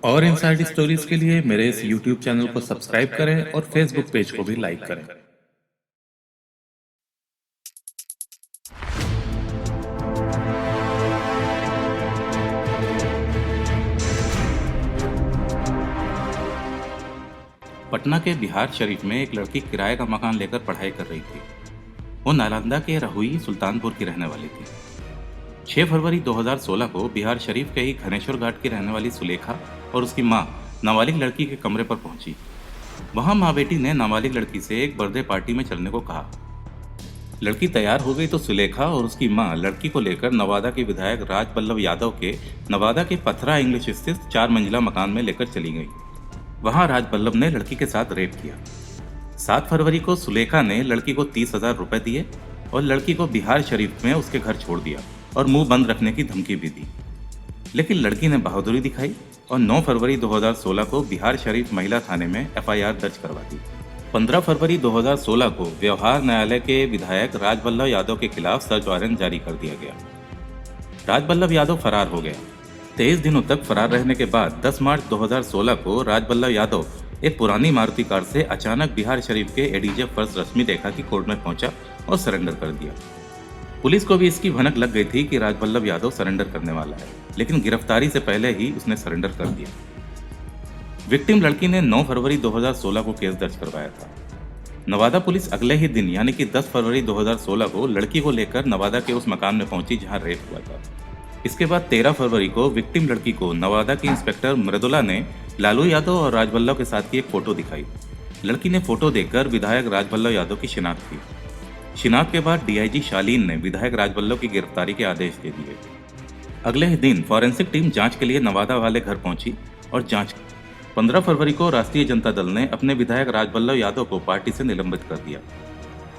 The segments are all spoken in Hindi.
और इनसाइड स्टोरीज के लिए मेरे इस YouTube चैनल को सब्सक्राइब करें और Facebook पेज को भी लाइक करें। पटना के बिहार शरीफ में एक लड़की किराए का मकान लेकर पढ़ाई कर रही थी। वो नालंदा के रहुई सुल्तानपुर की रहने वाली थी। 6 फरवरी 2016 को बिहार शरीफ के ही घनेश्वर घाट की रहने वाली सुलेखा और उसकी मां नाबालिग लड़की के कमरे पर पहुंची। वहां माँ बेटी ने नाबालिग लड़की से एक बर्थडे पार्टी में चलने को कहा। लड़की तैयार हो गई तो सुलेखा और उसकी मां लड़की को लेकर नवादा के विधायक राज बल्लभ यादव के नवादा के पथरा इंग्लिश स्थित 4 मंजिला मकान में लेकर चली गई। वहां राज बल्लभ ने लड़की के साथ रेप किया। 7 फरवरी को सुलेखा ने लड़की को 30,000 रुपए दिए और लड़की को बिहार शरीफ में उसके घर छोड़ दिया और मुंह बंद रखने की धमकी भी दी। लेकिन लड़की ने बहादुरी दिखाई और 9 फरवरी 2016 को बिहार शरीफ महिला थाने में FIR दर्ज करवा दी। 15 फरवरी 2016 को व्यवहार न्यायालय के विधायक राज बल्लभ यादव के खिलाफ सर्च वारंट जारी कर दिया गया। राज बल्लभ यादव फरार हो गया। 23 दिनों तक फरार रहने के बाद 10 मार्च 2016 को राज बल्लभ यादव एक पुरानी मारुति कार से अचानक बिहार शरीफ के ADJ फर्स्ट रश्मि रेखा की कोर्ट में पहुंचा और सरेंडर कर दिया। पुलिस को भी इसकी भनक लग गई थी कि राज बल्लभ यादव सरेंडर करने वाला है, लेकिन गिरफ्तारी से पहले ही उसने सरेंडर कर दिया। विक्टिम लड़की ने 9 फरवरी 2016 को केस दर्ज करवाया था। नवादा पुलिस अगले ही दिन यानी कि 10 फरवरी 2016 को लड़की को लेकर नवादा के उस मकान में पहुंची जहां रेप हुआ था। इसके बाद 13 फरवरी को विक्टिम लड़की को नवादा की इंस्पेक्टर मृदुला ने लालू यादव और राज बल्लभ के साथ की एक फोटो दिखाई। लड़की ने फोटो देखकर विधायक राज बल्लभ यादव की शिनाख्त की। शिनाख्त के बाद DIG शालीन ने विधायक राज बल्लभ की गिरफ्तारी के आदेश दे दिए। अगले ही दिन फॉरेंसिक टीम जांच के लिए नवादा वाले घर पहुंची और जांच की। 15 फरवरी को राष्ट्रीय जनता दल ने अपने विधायक राज बल्लभ यादव को पार्टी से निलंबित कर दिया।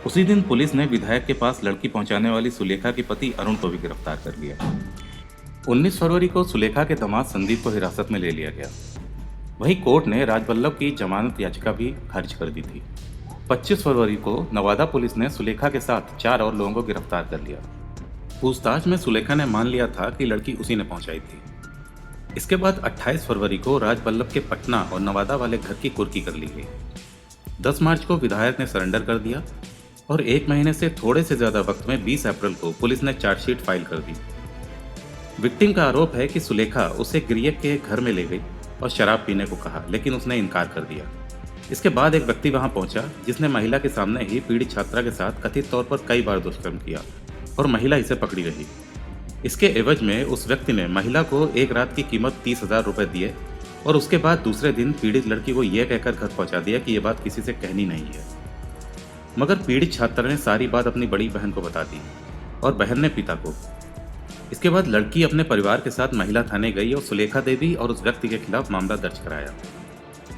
उसी दिन पुलिस ने विधायक के पास लड़की पहुंचाने वाली सुलेखा के पति अरुण को भी गिरफ्तार कर लिया। 19 फरवरी को सुलेखा के दामाद संदीप को हिरासत में ले लिया गया। वहीं कोर्ट ने राज बल्लभ की जमानत याचिका भी खारिज कर दी थी। 25 फरवरी को नवादा पुलिस ने सुलेखा के साथ 4 और लोगों को गिरफ्तार कर लिया। पूछताछ में सुलेखा ने मान लिया था कि लड़की उसी ने पहुंचाई थी। इसके बाद 28 फरवरी को राज बल्लभ के पटना और नवादा वाले घर की कुर्की कर ली गई। 10 मार्च को विधायक ने सरेंडर कर दिया और 1 महीने से थोड़े से ज्यादा वक्त में 20 अप्रैल को पुलिस ने चार्जशीट फाइल कर दी। विक्टिम का आरोप है कि सुलेखा उसे गिरियक के घर में ले गई और शराब पीने को कहा, लेकिन उसने इनकार कर दिया। इसके बाद एक व्यक्ति वहां पहुंचा जिसने महिला के सामने ही पीड़ित छात्रा के साथ कथित तौर पर कई बार दुष्कर्म किया और महिला इसे पकड़ी रही। इसके एवज में उस व्यक्ति ने महिला को एक रात की कीमत 30,000 रुपए दिए और उसके बाद दूसरे दिन पीड़ित लड़की को यह कहकर घर पहुंचा दिया कि यह बात किसी से कहनी नहीं है। मगर पीड़ित छात्रा ने सारी बात अपनी बड़ी बहन को बता दी और बहन ने पिता को। इसके बाद लड़की अपने परिवार के साथ महिला थाने गई और सुलेखा देवी और उस व्यक्ति के खिलाफ मामला दर्ज कराया।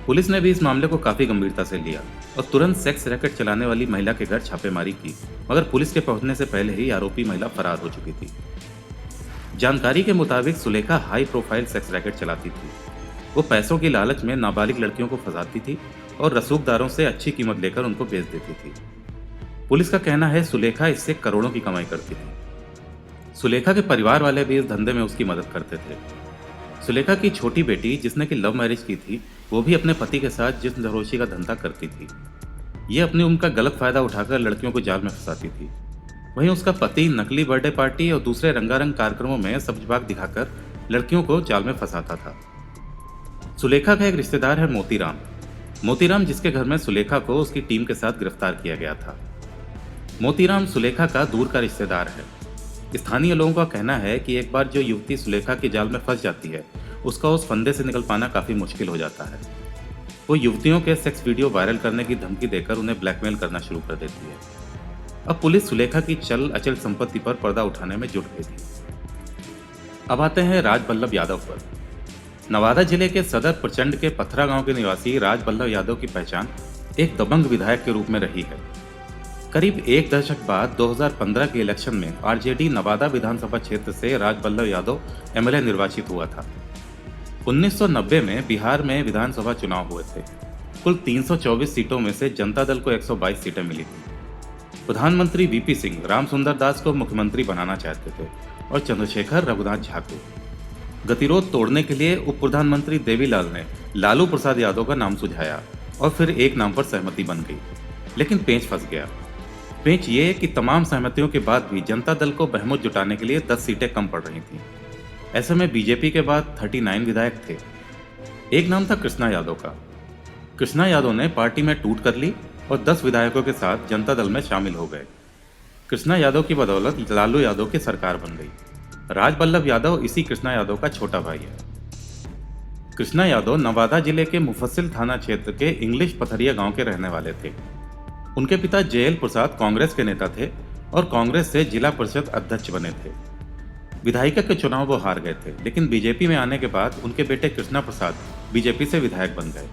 पुलिस ने भी इस मामले को काफी गंभीरता से लिया और तुरंत सेक्स रैकेट चलाने वाली महिला के घर छापेमारी की, मगर पुलिस के पहुंचने से पहले ही आरोपी महिला फरार हो चुकी थी। जानकारी के मुताबिक Sulekha high profile sex racket चलाती थी। वो पैसों की लालच में नाबालिग लड़कियों को फंसाती थी और रसूखदारों से अच्छी कीमत लेकर उनको बेच देती थी। पुलिस का कहना है सुलेखा इससे करोड़ों की कमाई करती थी। सुलेखा के परिवार वाले भी इस धंधे में उसकी मदद करते थे। सुलेखा की छोटी बेटी जिसने की लव मैरिज की थी, वो भी अपने पति के साथ जिस्म फरोशी का धंधा करती थी। ये अपनी उनका गलत फायदा उठाकर लड़कियों को जाल में फंसाती थी। वहीं उसका पति नकली बर्थडे पार्टी और दूसरे रंगारंग कार्यक्रमों में सब्जबाग दिखाकर लड़कियों को जाल में फंसाता था। सुलेखा का एक रिश्तेदार है मोतीराम। मोतीराम जिसके घर में सुलेखा को उसकी टीम के साथ गिरफ्तार किया गया था। मोतीराम सुलेखा का दूर का रिश्तेदार है। स्थानीय लोगों का कहना है कि एक बार जो युवती सुलेखा के जाल में फंस जाती है, उसका उस फंदे से निकल पाना काफी मुश्किल हो जाता है। वो युवतियों के सेक्स वीडियो वायरल करने की धमकी देकर उन्हें ब्लैकमेल करना शुरू कर देती है। अब पुलिस सुलेखा की चल अचल संपत्ति पर पर्दा उठाने में जुट गई थी। अब आते हैं राज बल्लभ यादव पर। नवादा जिले के सदर प्रचंड के पथरा गांव के निवासी राज बल्लभ यादव की पहचान एक दबंग विधायक के रूप में रही है। करीब 1 दशक बाद 2015 के इलेक्शन में RJD नवादा विधानसभा क्षेत्र से राज बल्लभ यादव MLA निर्वाचित हुआ था। 1990 में बिहार में विधानसभा चुनाव हुए थे। कुल 324 सीटों में से जनता दल को 122 सीटें मिली थी। प्रधानमंत्री VP सिंह रामसुंदर दास को मुख्यमंत्री बनाना चाहते थे और चंद्रशेखर रघुनाथ झा को। गतिरोध तोड़ने के लिए उप प्रधानमंत्री देवीलाल ने लालू प्रसाद यादव का नाम सुझाया और फिर एक नाम पर सहमति बन गई, लेकिन पेंच फंस गया। पेंच ये कि तमाम सहमतियों के बाद भी जनता दल को बहुमत जुटाने के लिए 10 सीटें कम पड़ रही थीं। ऐसे में बीजेपी के बाद 39 विधायक थे। एक नाम था कृष्णा यादव का। कृष्णा यादव ने पार्टी में टूट कर ली और 10 विधायकों के साथ जनता दल में शामिल हो गए। कृष्णा यादव की बदौलत लालू यादव की सरकार बन गई। राजबल्लभ यादव इसी कृष्णा यादव का छोटा भाई है। कृष्णा यादव नवादा जिले के मुफस्सिल थाना क्षेत्र के इंग्लिश पथरिया गांव के रहने वाले थे। उनके पिता जेएल प्रसाद कांग्रेस के नेता थे और कांग्रेस से जिला परिषद अध्यक्ष बने थे। विधायिका के चुनाव वो हार गए थे, लेकिन बीजेपी में आने के बाद उनके बेटे कृष्णा प्रसाद बीजेपी से विधायक बन गए।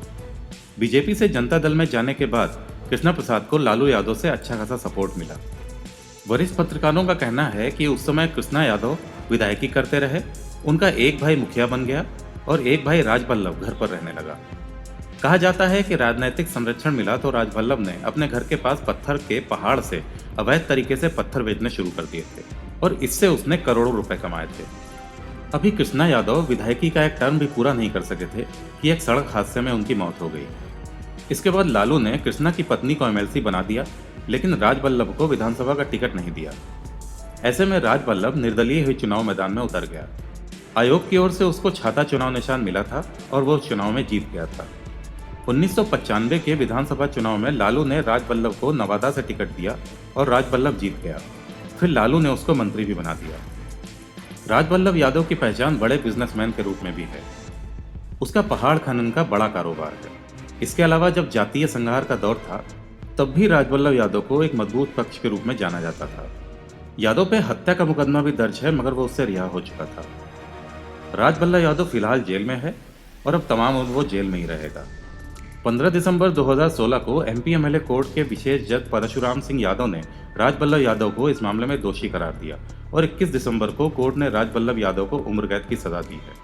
बीजेपी से जनता दल में जाने के बाद कृष्णा प्रसाद को लालू यादव से अच्छा खासा सपोर्ट मिला। वरिष्ठ पत्रकारों का कहना है कि उस समय कृष्णा यादव विधायकी करते रहे, उनका एक भाई मुखिया बन गया और एक भाई राजबल्लभ घर पर रहने लगा। कहा जाता है कि राजनीतिक संरक्षण मिला तो राजबल्लभ ने अपने घर के पास पत्थर के पहाड़ से अवैध तरीके से पत्थर बेचने शुरू कर दिए थे और इससे उसने करोड़ों रुपए कमाए थे। अभी कृष्णा यादव विधायकी का एक टर्म भी पूरा नहीं कर सके थे कि एक सड़क हादसे में उनकी मौत हो गई। इसके बाद लालू ने कृष्णा की पत्नी को एमएलसी बना दिया, लेकिन राजबल्लभ को विधानसभा का टिकट नहीं दिया। ऐसे में राजबल्लभ निर्दलीय हुई चुनाव मैदान में उतर गया। आयोग की ओर से उसको छाता चुनाव निशान मिला था और वो चुनाव में जीत गया था। 1995 के विधानसभा चुनाव में लालू ने राजबल्लभ को नवादा से टिकट दिया और राजबल्लभ जीत गया। फिर लालू ने उसको मंत्री भी बना दिया। राजबल्लभ यादव की पहचान बड़े बिजनेसमैन के रूप में भी है। उसका पहाड़ खनन का बड़ा कारोबार है। इसके अलावा जब जातीय संघार का दौर था, तब भी राजबल्लभ यादव को एक मजबूत पक्ष के रूप में जाना जाता था। यादव पे हत्या का मुकदमा भी दर्ज है, मगर वो उससे रिहा हो चुका था। राजबल्लभ यादव फिलहाल जेल में है और अब तमाम उम्र वो जेल में ही रहेगा। 15 दिसंबर 2016 को एमपी एमएलए कोर्ट के विशेष जज परशुराम सिंह यादव ने राजबल्लभ यादव को इस मामले में दोषी करार दिया और 21 दिसंबर को कोर्ट ने राजबल्लभ यादव को उम्र कैद की सजा दी है।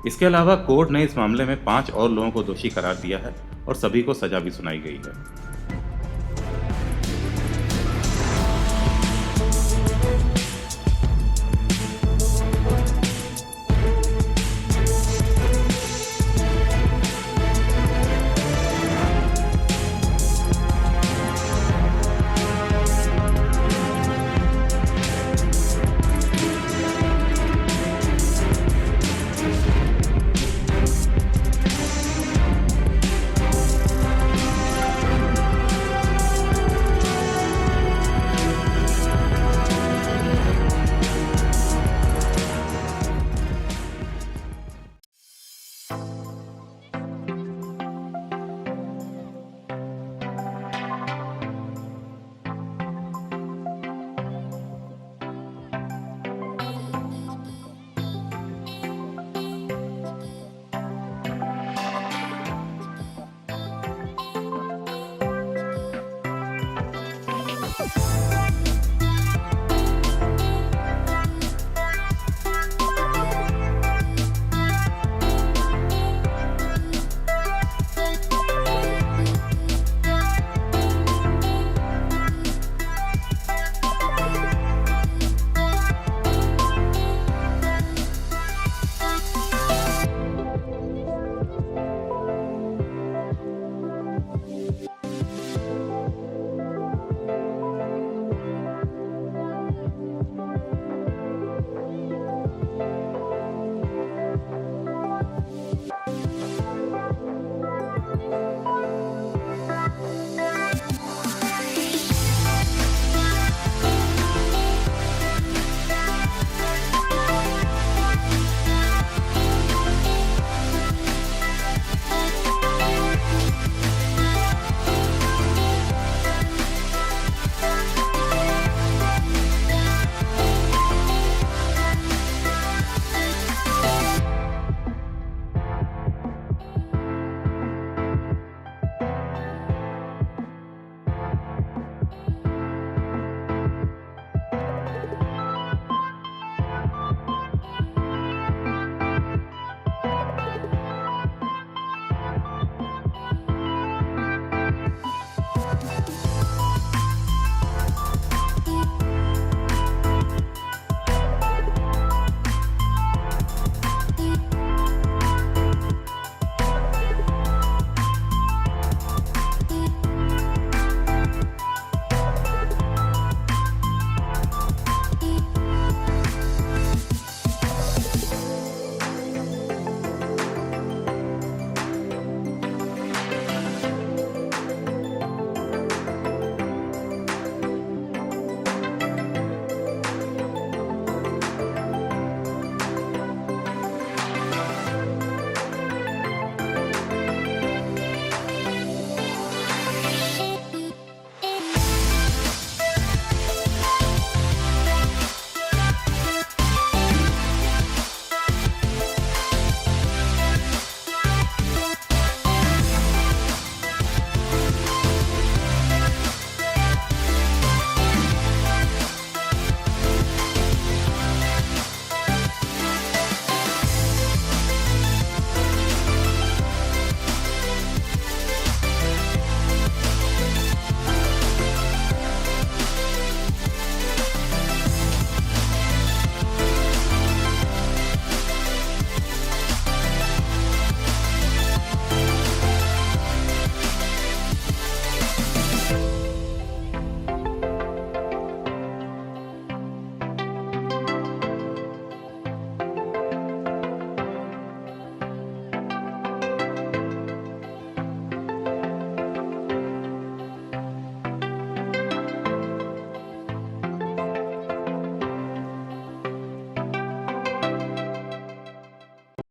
इसके अलावा कोर्ट ने इस मामले में 5 और लोगों को दोषी करार दिया है और सभी को सजा भी सुनाई गई है।